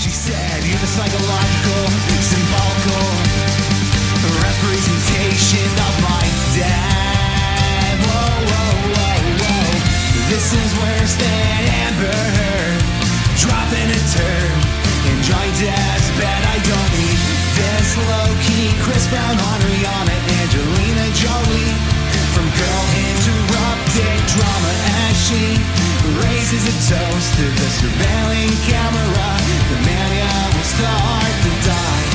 She said, you're the psychological, symbolical representation of my dad. Whoa, whoa, whoa, whoa. This is where Stan Amber Heard dropping a turd in Johnny Depp's bed. I don't need this low-key Chris Brown on Rihanna, Angelina Jolie. From Girl Interrupted drama as she raises a toast to the surveilling camera. The mania will start to die.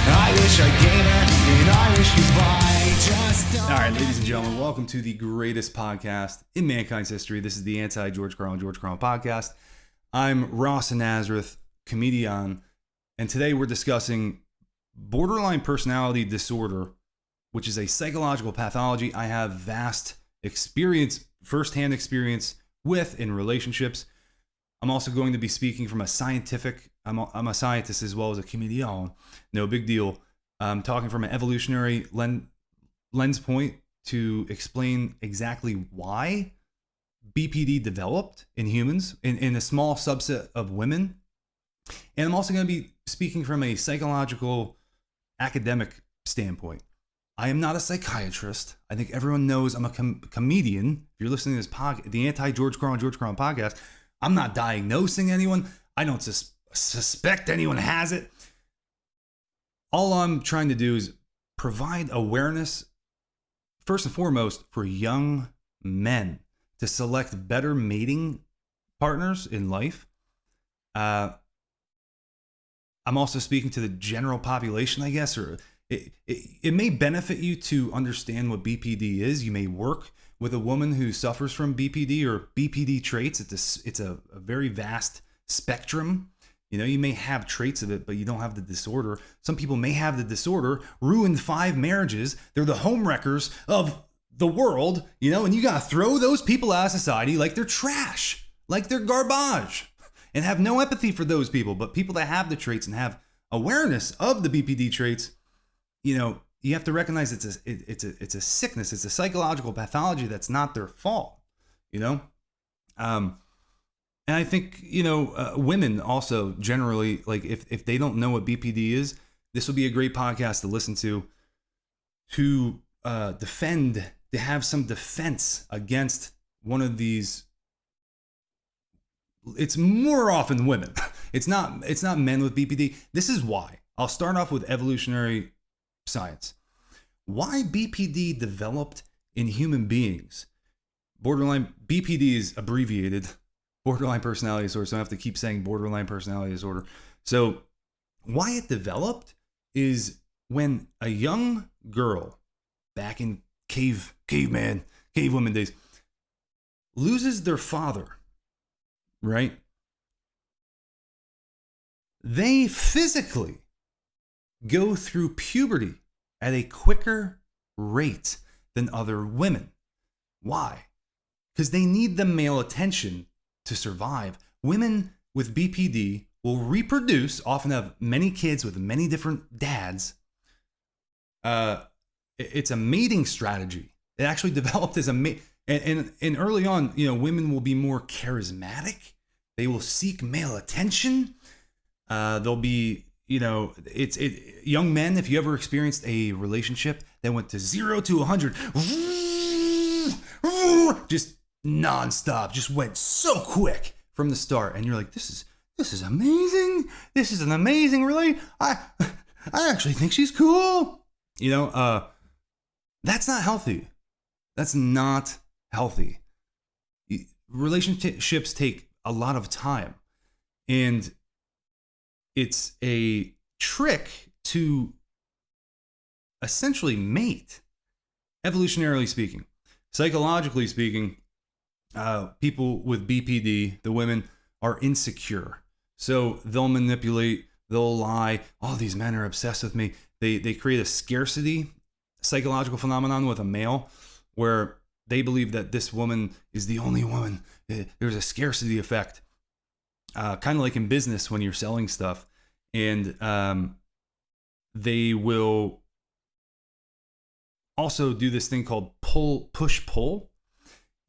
I wish I gave her an Irish goodbye. Just all right, ladies and gentlemen, welcome to the greatest podcast in mankind's history. This is the anti-George Carlin podcast. I'm Ross Nazareth, comedian, and today we're discussing borderline personality disorder, which is a psychological pathology I have vast experience, firsthand experience with in relationships. I'm also going to be speaking from a scientific, I'm a scientist as well as a comedian, no big deal. I'm talking from an evolutionary lens point to explain exactly why BPD developed in humans, in a small subset of women. And I'm also going to be speaking from a psychological academic standpoint. I am not a psychiatrist. I think everyone knows I'm a comedian. If you're listening to this the anti-George Carlin podcast, I'm not diagnosing anyone. I don't suspect anyone has it. All I'm trying to do is provide awareness, first and foremost, for young men to select better mating partners in life. I'm also speaking to the general population, I guess, or it may benefit you to understand what BPD is. You may work with a woman who suffers from BPD or BPD traits. It's a very vast spectrum. You know, you may have traits of it, but you don't have the disorder. Some people may have the disorder, ruined 5 marriages. They're the homewreckers of the world, you know, and you got to throw those people out of society like they're trash, like they're garbage, and have no empathy for those people. But people that have the traits and have awareness of the BPD traits, you know, you have to recognize it's a sickness. It's a psychological pathology that's not their fault, you know? And I think, you know, women also generally, like if they don't know what BPD is, this will be a great podcast to listen to defend, to have some defense against one of these. It's more often women. It's not men with BPD. This is why. I'll start off with evolutionary science. Why BPD developed in human beings. Borderline BPD is abbreviated borderline personality disorder, so I have to keep saying borderline personality disorder. So why it developed is when a young girl back in cavewoman days loses their father, right? They physically go through puberty at a quicker rate than other women. Why? Because they need the male attention to survive. Women with BPD will reproduce, often have many kids with many different dads. It's a mating strategy. It actually developed as a and early on, you know, women will be more charismatic. They will seek male attention. They'll be, you know, young men, if you ever experienced a relationship that went to 0 to 100, just nonstop, just went so quick from the start, and you're like, this is amazing. This is an amazing relationship. I actually think she's cool. You know, that's not healthy. That's not healthy. Relationships take a lot of time, and it's a trick to essentially mate, evolutionarily speaking. Psychologically speaking, people with BPD, the women, are insecure. So they'll manipulate, they'll lie. Oh, these men are obsessed with me. They create a scarcity psychological phenomenon with a male where they believe that this woman is the only woman. There's a scarcity effect. Kind of like in business when you're selling stuff. And they will also do this thing called push-pull.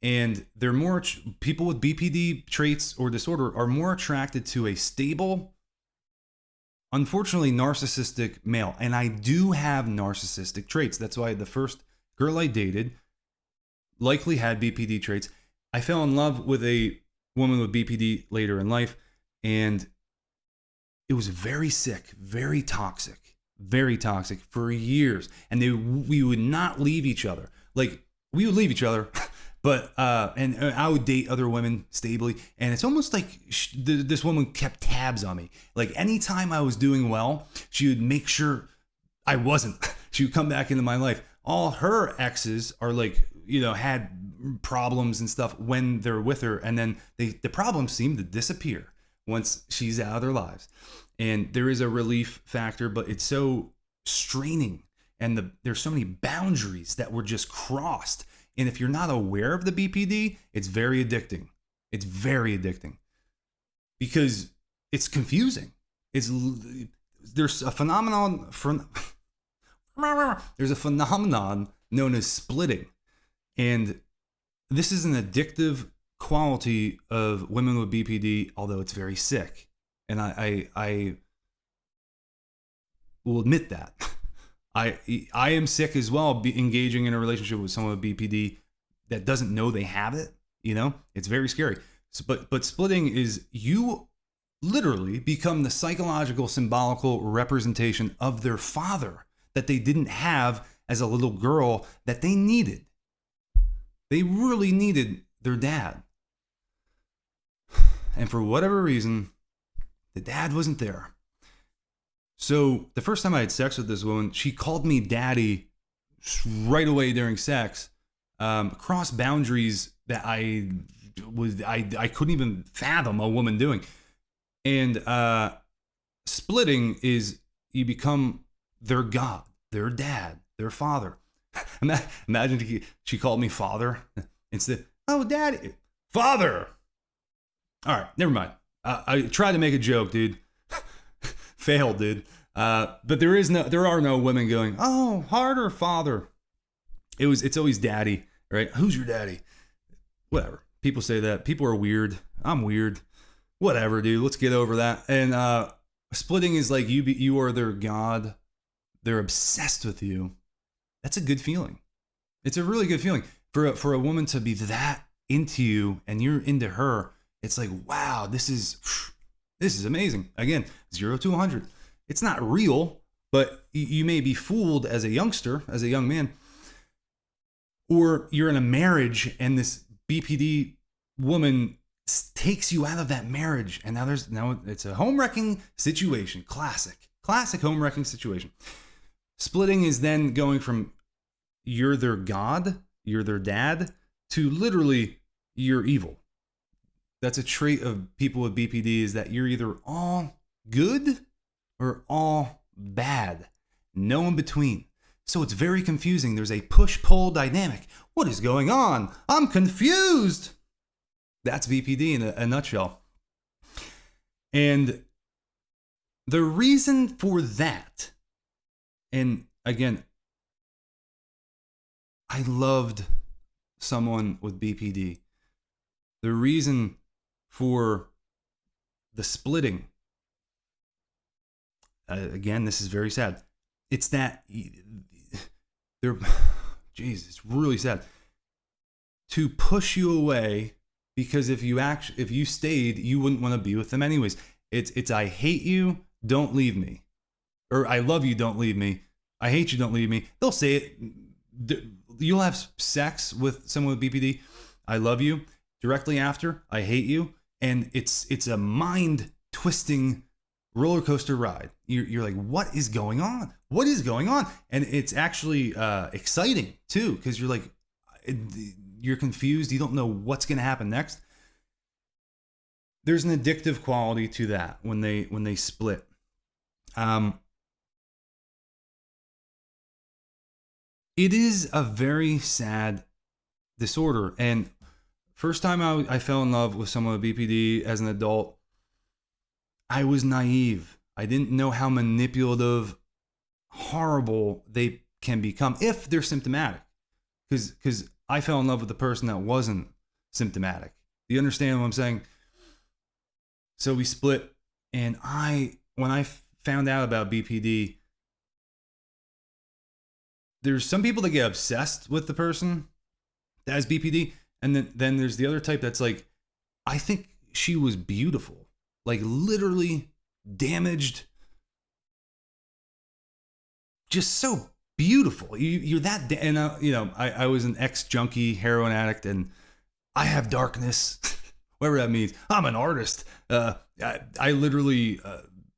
And they're more, people with BPD traits or disorder are more attracted to a stable unfortunately narcissistic male. And I do have narcissistic traits. That's why the first girl I dated likely had BPD traits. I fell in love with a woman with BPD later in life, and it was very sick, very toxic for years. And we would not leave each other. Like, we would leave each other, but and I would date other women stably, and it's almost like this woman kept tabs on me. Like, anytime I was doing well, she would make sure I wasn't. She would come back into my life. All her exes are like, had problems and stuff when they're with her, and then the problems seem to disappear once she's out of their lives. And there is a relief factor, but it's so straining, and there's so many boundaries that were just crossed. And if you're not aware of the BPD, it's very addicting. It's very addicting because it's confusing. There's a phenomenon known as splitting. And this is an addictive quality of women with BPD, although it's very sick. And I will admit that. I am sick as well, engaging in a relationship with someone with BPD that doesn't know they have it. It's very scary. But splitting is you literally become the psychological, symbolical representation of their father that they didn't have as a little girl that they needed. They really needed their dad. And for whatever reason, the dad wasn't there. So the first time I had sex with this woman, she called me daddy right away during sex, cross boundaries that I couldn't even fathom a woman doing. And splitting is you become their God, their dad, their father. Imagine she called me father instead. Oh, daddy, father. All right, never mind. I tried to make a joke, dude. Failed, dude. But there are no women going, oh, harder, father. It's always daddy, right? Who's your daddy? Whatever. People say that. People are weird. I'm weird. Whatever, dude. Let's get over that. And splitting is like you are their God. They're obsessed with you. That's a good feeling. It's a really good feeling for a woman to be that into you and you're into her. It's like, wow, this is amazing. Again, 0 to 100. It's not real, but you may be fooled as a youngster, as a young man, or you're in a marriage and this BPD woman takes you out of that marriage, and now it's a home wrecking situation. Classic home wrecking situation. Splitting is then going from you're their God, you're their dad, to literally you're evil. That's a trait of people with BPD, is that you're either all good or all bad. No in between. So it's very confusing. There's a push-pull dynamic. What is going on? I'm confused. That's BPD in a nutshell. And the reason for that, and again, I loved someone with BPD. The reason for the splitting, again, this is very sad. It's that it's really sad to push you away, because if you stayed, you wouldn't want to be with them anyways. It's I hate you, don't leave me, or I love you, don't leave me. I hate you, don't leave me. They'll say it. You'll have sex with someone with BPD. I love you. Directly after, I hate you. And it's a mind twisting roller coaster ride. You're like, what is going on? What is going on? And it's actually exciting too, because you're like, you're confused. You don't know what's going to happen next. There's an addictive quality to that when they split. It is a very sad disorder. And first time I fell in love with someone with BPD as an adult, I was naive. I didn't know how manipulative, horrible they can become if they're symptomatic. Because I fell in love with the person that wasn't symptomatic. Do you understand what I'm saying? So we split, and when I found out about BPD, there's some people that get obsessed with the person that has BPD. And then there's the other type that's like, I think she was beautiful, like literally damaged, just so beautiful. You're that, and I was an ex-junkie, heroin addict, and I have darkness, whatever that means. I'm an artist. I literally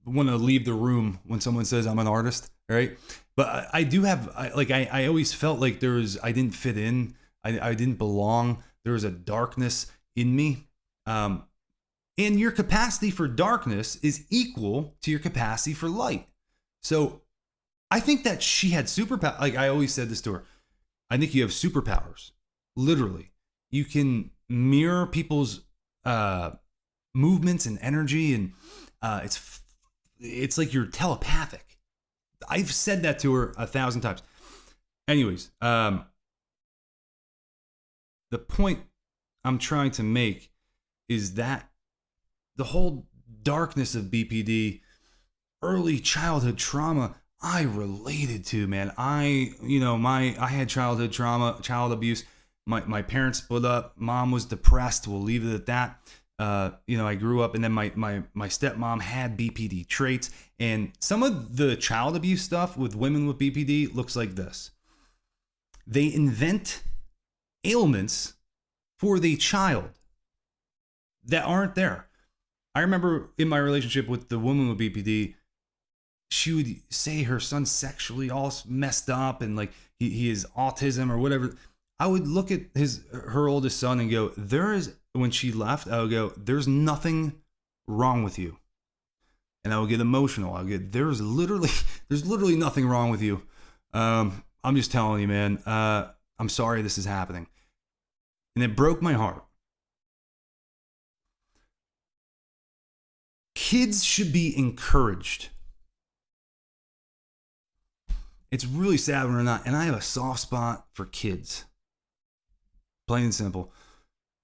want to leave the room when someone says I'm an artist, right? But I do have, I always felt like I didn't fit in. I didn't belong. There was a darkness in me. And your capacity for darkness is equal to your capacity for light. So I think that she had superpower. Like I always said this to her, I think you have superpowers. Literally, you can mirror people's movements and energy, and it's like you're telepathic. I've said that to her 1,000 times. Anyways, the point I'm trying to make is that the whole darkness of BPD, early childhood trauma, I related to, man. I had childhood trauma, child abuse. My parents split up. Mom was depressed. We'll leave it at that. I grew up, and then my stepmom had BPD traits, and some of the child abuse stuff with women with BPD looks like this. They invent ailments for the child that aren't there. I remember in my relationship with the woman with BPD, she would say her son's sexually all messed up and like he has autism or whatever. I would look at her oldest son and go, when she left, I would go, there's nothing wrong with you. And I would get emotional. I would get, there's literally nothing wrong with you. I'm just telling you, man, I'm sorry this is happening. And it broke my heart. Kids should be encouraged. It's really sad when they're not. And I have a soft spot for kids. Plain and simple.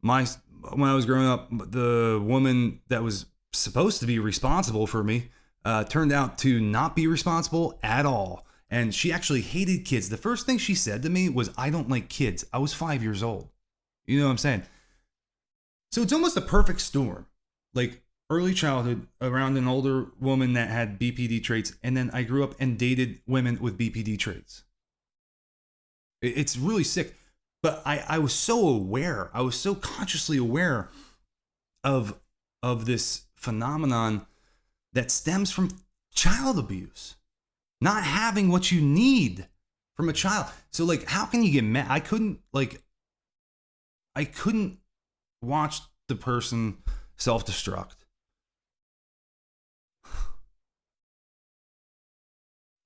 When I was growing up, the woman that was supposed to be responsible for me turned out to not be responsible at all. And she actually hated kids. The first thing she said to me was, I don't like kids. I was 5 years old. You know what I'm saying? So it's almost a perfect storm. Like early childhood around an older woman that had BPD traits. And then I grew up and dated women with BPD traits. It's really sick. But I was so aware. I was so consciously aware of this phenomenon that stems from child abuse. Not having what you need from a child. So like, how can you get mad? I couldn't watch the person self-destruct.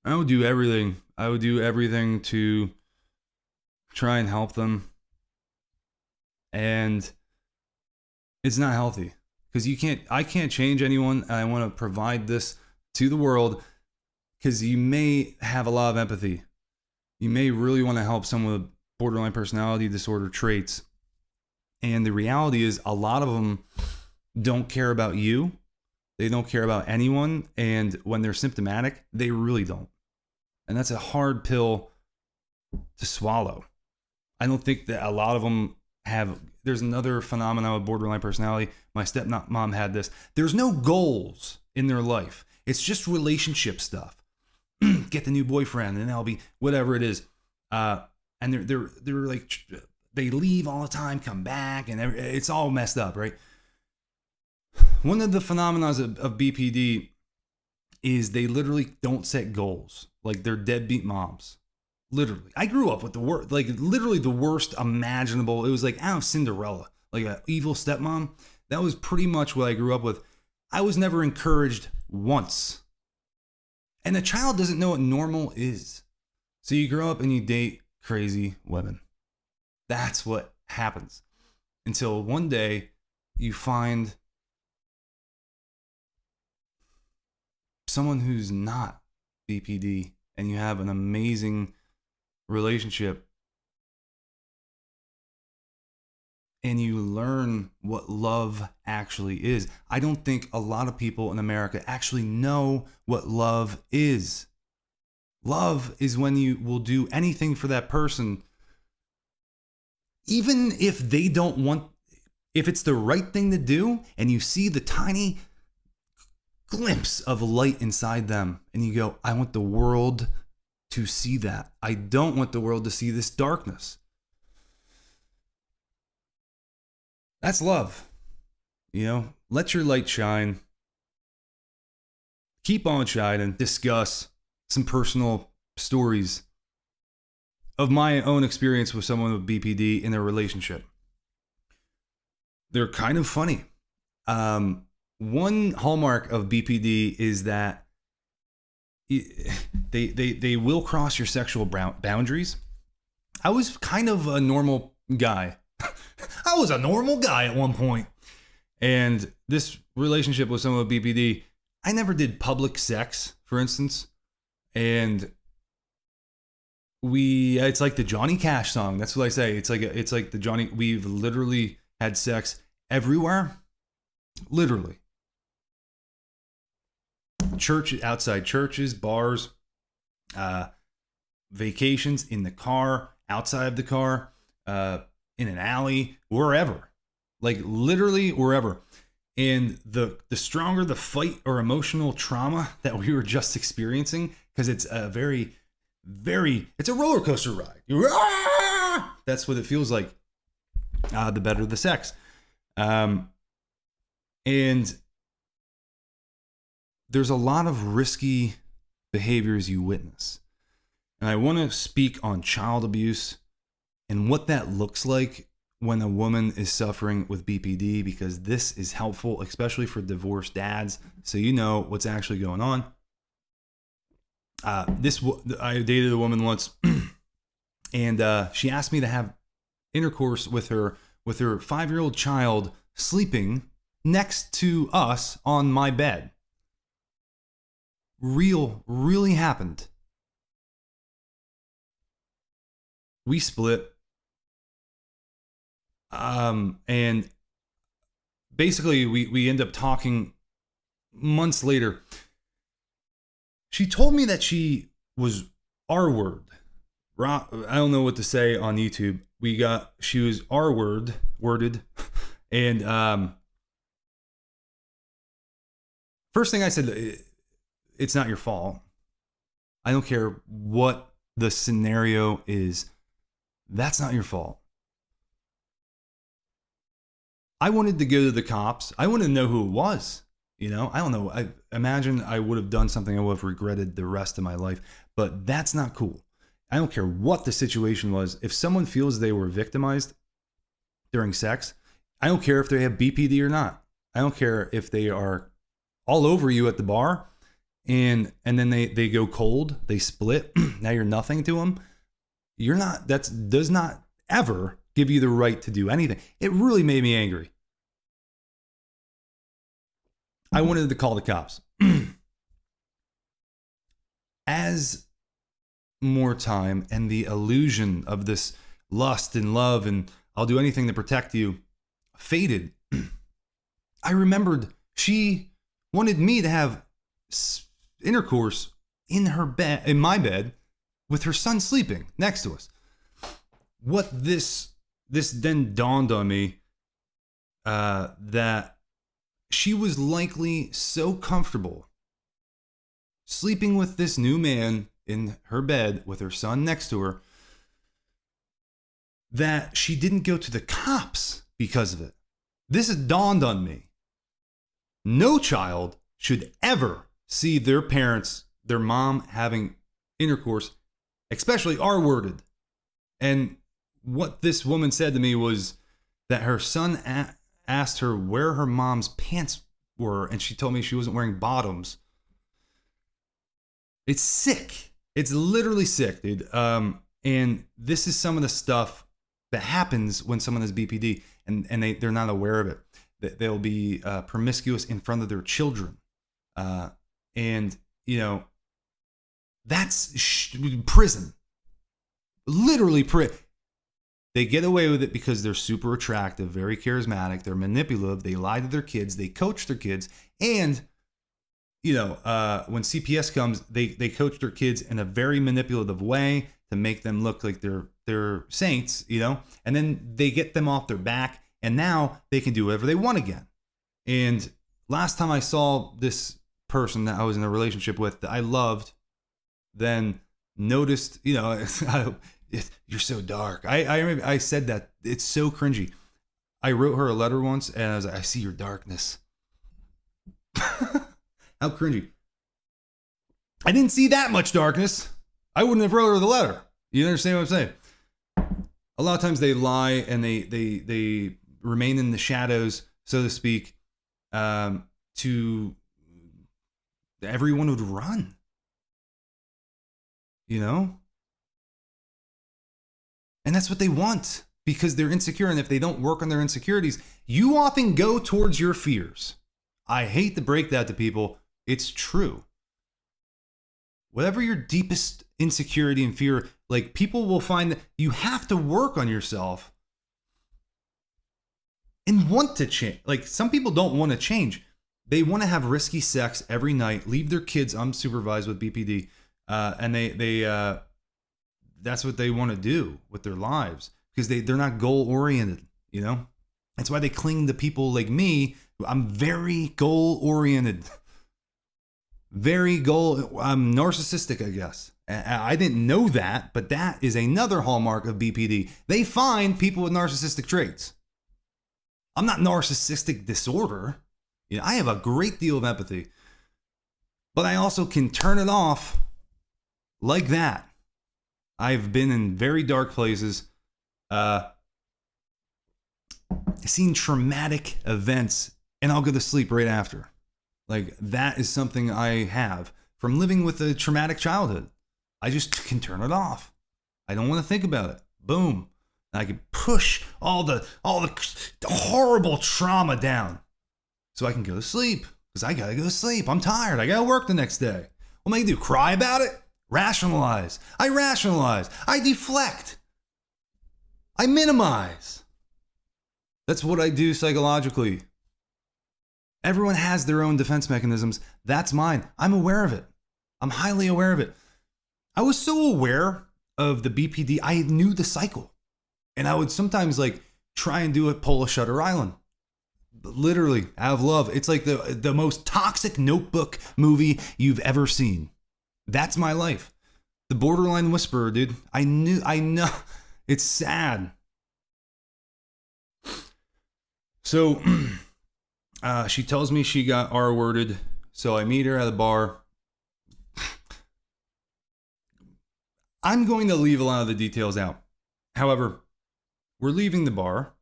I would do everything. I would do everything to try and help them. And it's not healthy because I can't change anyone. I want to provide this to the world because you may have a lot of empathy. You may really want to help someone with borderline personality disorder traits. And the reality is a lot of them don't care about you. They don't care about anyone. And when they're symptomatic, they really don't. And that's a hard pill to swallow. I don't think that a lot of them have. There's another phenomenon with borderline personality. My stepmom had this. There's no goals in their life. It's just relationship stuff. Get the new boyfriend, and they'll be whatever it is. And they're like, they leave all the time, come back, and it's all messed up, right? One of the phenomena of BPD is they literally don't set goals. Like they're deadbeat moms. Literally. I grew up with literally the worst imaginable. It was like, Cinderella, like an evil stepmom. That was pretty much what I grew up with. I was never encouraged once. And a child doesn't know what normal is. So you grow up and you date crazy women. That's what happens. Until one day you find someone who's not BPD and you have an amazing relationship. and you learn what love actually is. I don't think a lot of people in America actually know what love is. Love is when you will do anything for that person, even if they don't want, if it's the right thing to do, and you see the tiny glimpse of light inside them, and you go, I want the world to see that. I don't want the world to see this darkness. That's love. Let your light shine. Keep on shining. Discuss some personal stories of my own experience with someone with BPD in their relationship. They're kind of funny. One hallmark of BPD is that they will cross your sexual boundaries. I was kind of a normal guy. I was a normal guy at one point. And this relationship with someone with BPD, I never did public sex, for instance. And it's like the Johnny Cash song. That's what I say. It's like the Johnny, we've literally had sex everywhere. Literally. Outside churches, bars, vacations, in the car, outside of the car, in an alley, wherever. Like literally wherever. And the stronger the fight or emotional trauma that we were just experiencing, because it's a it's a roller coaster ride. That's what it feels like. The better the sex. And there's a lot of risky behaviors you witness. And I want to speak on child abuse and what that looks like when a woman is suffering with BPD, because this is helpful, especially for divorced dads, so you know what's actually going on. I dated a woman once, and she asked me to have intercourse with her 5-year-old child sleeping next to us on my bed. Really happened. We split. And basically we end up talking months later. She told me that she was R-word. I don't know what to say on YouTube. She was worded. And, first thing I said, it's not your fault. I don't care what the scenario is. That's not your fault. I wanted to go to the cops. I wanted to know who it was. I don't know. I imagine I would have done something I would have regretted the rest of my life, but that's not cool. I don't care what the situation was. If someone feels they were victimized during sex, I don't care if they have BPD or not. I don't care if they are all over you at the bar and then they go cold, they split. Now you're nothing to them. That does not ever give you the right to do anything. It really made me angry. I wanted to call the cops. As more time and the illusion of this lust and love and I'll do anything to protect you faded, I remembered she wanted me to have intercourse in my bed with her son sleeping next to us. What this then dawned on me, that she was likely so comfortable sleeping with this new man in her bed with her son next to her that she didn't go to the cops because of it. This has dawned on me. No child should ever see their parents, their mom having intercourse, especially R-worded. And what this woman said to me was that her son asked her where her mom's pants were, and she told me she wasn't wearing bottoms. It's sick. It's literally sick, dude. And this is some of the stuff that happens when someone has BPD and they're not aware of it. They'll be promiscuous in front of their children. And, that's prison. Literally prison. They get away with it because they're super attractive, very charismatic. They're manipulative. They lie to their kids. They coach their kids. And, when CPS comes, they coach their kids in a very manipulative way to make them look like they're saints, and then they get them off their back. And now they can do whatever they want again. And last time I saw this person that I was in a relationship with that I loved, then noticed, you're so dark. I said that. It's so cringy. I wrote her a letter once and I was like, I see your darkness. How cringy. I didn't see that much darkness. I wouldn't have wrote her the letter. You understand what I'm saying? A lot of times they lie and they remain in the shadows, so to speak, to everyone would run. And that's what they want because they're insecure. And if they don't work on their insecurities, you often go towards your fears. I hate to break that to people. It's true. Whatever your deepest insecurity and fear, like people will find that you have to work on yourself and want to change. Like some people don't want to change. They want to have risky sex every night, leave their kids unsupervised with BPD. And they that's what they want to do with their lives because they're not goal oriented, That's why they cling to people like me. I'm very goal oriented. I'm narcissistic, I guess. I didn't know that, but that is another hallmark of BPD. They find people with narcissistic traits. I'm not narcissistic disorder. I have a great deal of empathy, but I also can turn it off like that. I've been in very dark places, seen traumatic events, and I'll go to sleep right after. Like that is something I have from living with a traumatic childhood. I just can turn it off. I don't want to think about it. Boom. And I can push all the horrible trauma down so I can go to sleep because I got to go to sleep. I'm tired. I got to work the next day. What am I going to do? Cry about it? Rationalize. I rationalize. I deflect. I minimize. That's what I do psychologically. Everyone has their own defense mechanisms. That's mine. I'm aware of it. I'm highly aware of it. I was so aware of the BPD, I knew the cycle. And I would sometimes try and do it, pull a Shutter Island. Literally, out of love. It's like the most toxic Notebook movie you've ever seen. That's my life. The borderline whisperer, dude. I know. It's sad. So she tells me she got R-worded. So I meet her at a bar. I'm going to leave a lot of the details out. However, we're leaving the bar.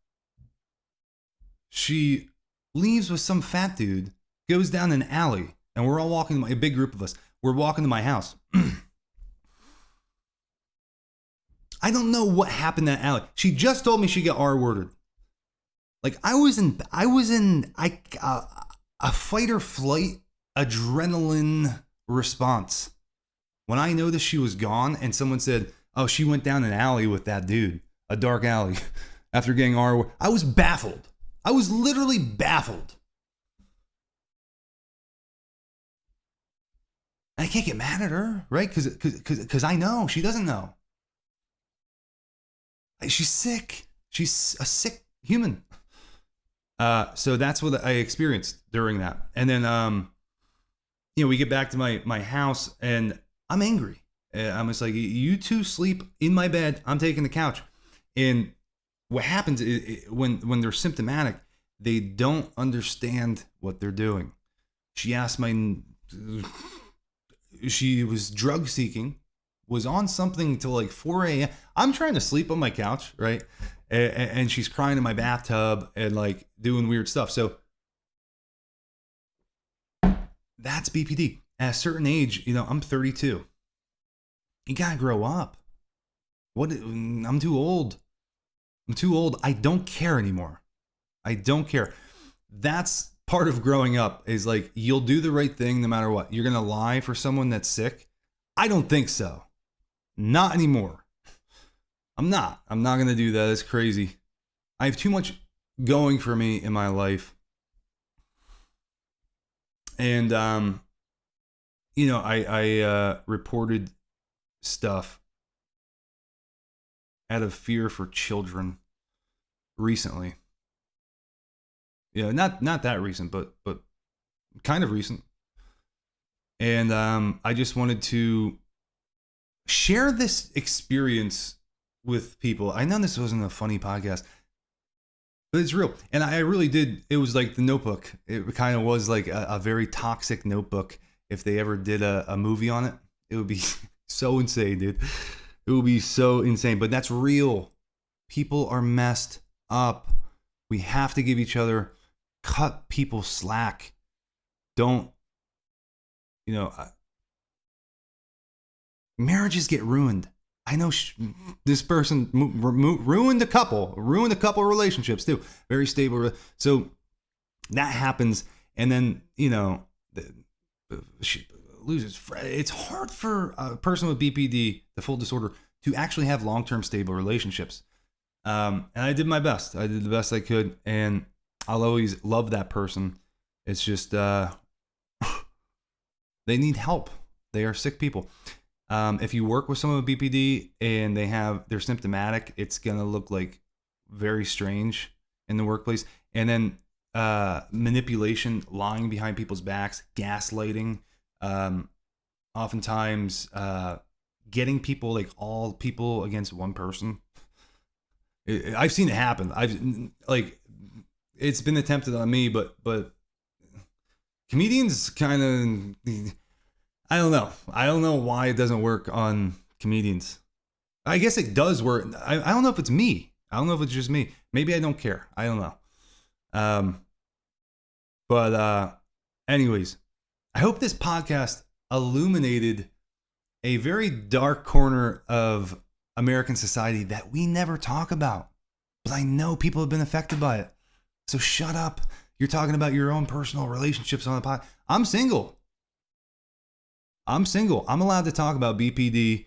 She leaves with some fat dude, goes down an alley, and we're all walking, a big group of us. We're walking to my house. I don't know what happened in that alley. She just told me she got R-worded. I was in a fight or flight adrenaline response. When I noticed she was gone and someone said, oh, she went down an alley with that dude, a dark alley, after getting R-worded, I was baffled. I was literally baffled. I can't get mad at her, right? Because I know she doesn't know. She's sick. She's a sick human. So that's what I experienced during that. And then, we get back to my house and I'm angry. I'm just like, you two sleep in my bed. I'm taking the couch. And what happens is when they're symptomatic, they don't understand what they're doing. She was drug seeking, was on something till 4 a.m. I'm trying to sleep on my couch, right? And she's crying in my bathtub and doing weird stuff. So that's BPD. At a certain age, I'm 32. You gotta grow up. I'm too old. I don't care anymore. I don't care. That's part of growing up is you'll do the right thing no matter what. You're going to lie for someone that's sick? I don't think so. Not anymore. I'm not going to do that. It's crazy. I have too much going for me in my life. And, I reported stuff out of fear for children recently. Not that recent, but kind of recent. And I just wanted to share this experience with people. I know this wasn't a funny podcast, but it's real. And I really did. It was like The Notebook. It kind of was like a very toxic notebook. If they ever did a movie on it, it would be so insane, dude. It would be so insane. But that's real. People are messed up. We have to give each other, cut people slack. Don't, marriages get ruined. I know this person ruined a couple relationships too. Very stable. So that happens. And then, she loses. It's hard for a person with BPD, the full disorder, to actually have long-term stable relationships. And I did my best. I did the best I could. And I'll always love that person. It's just, they need help. They are sick people. If you work with someone with BPD and they're symptomatic, it's going to look like very strange in the workplace. And then manipulation, lying behind people's backs, gaslighting, oftentimes getting people, like all people against one person. I've seen it happen. It's been attempted on me, but comedians kind of, I don't know. I don't know why it doesn't work on comedians. I guess it does work. I don't know if it's me. I don't know if it's just me. Maybe I don't care. I don't know. But anyways, I hope this podcast illuminated a very dark corner of American society that we never talk about. But I know people have been affected by it. So shut up. You're talking about your own personal relationships on the pod. I'm single. I'm allowed to talk about BPD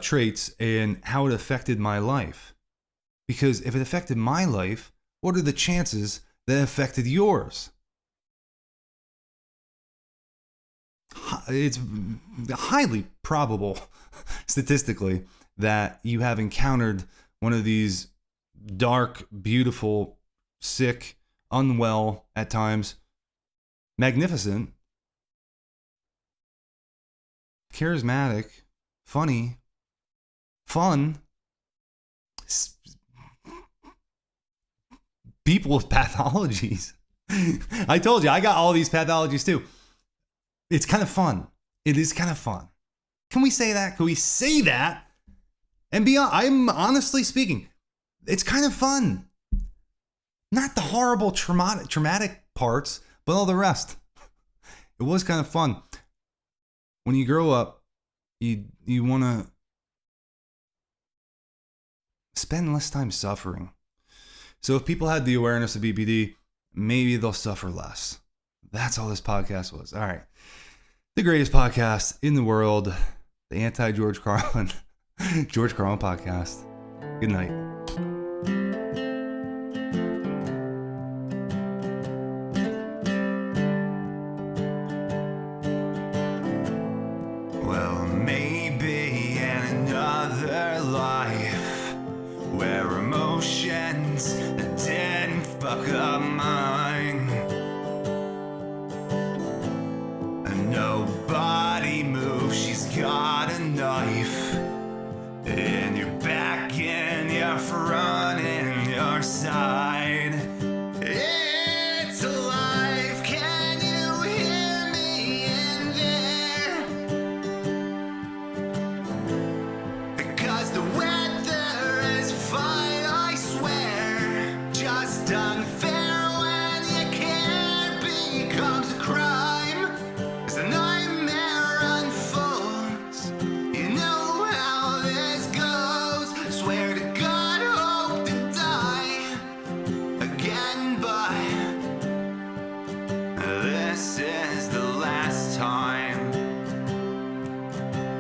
traits and how it affected my life. Because if it affected my life, what are the chances that it affected yours? It's highly probable, statistically, that you have encountered one of these dark, beautiful, sick, unwell at times, magnificent, charismatic, funny, fun people with pathologies. I told you, I got all these pathologies too. It's kind of fun. It is kind of fun. Can we say that? Can we say that? And I'm honestly speaking, it's kind of fun. Not the horrible traumatic parts, but all the rest. It was kind of fun. When you grow up, you want to spend less time suffering. So if people had the awareness of BPD, maybe they'll suffer less. That's all this podcast was. All right. The greatest podcast in the world, the anti-George Carlin, George Carlin podcast. Good night. Well, maybe in another life where emotions didn't fuck up mine. Nobody moves, she's got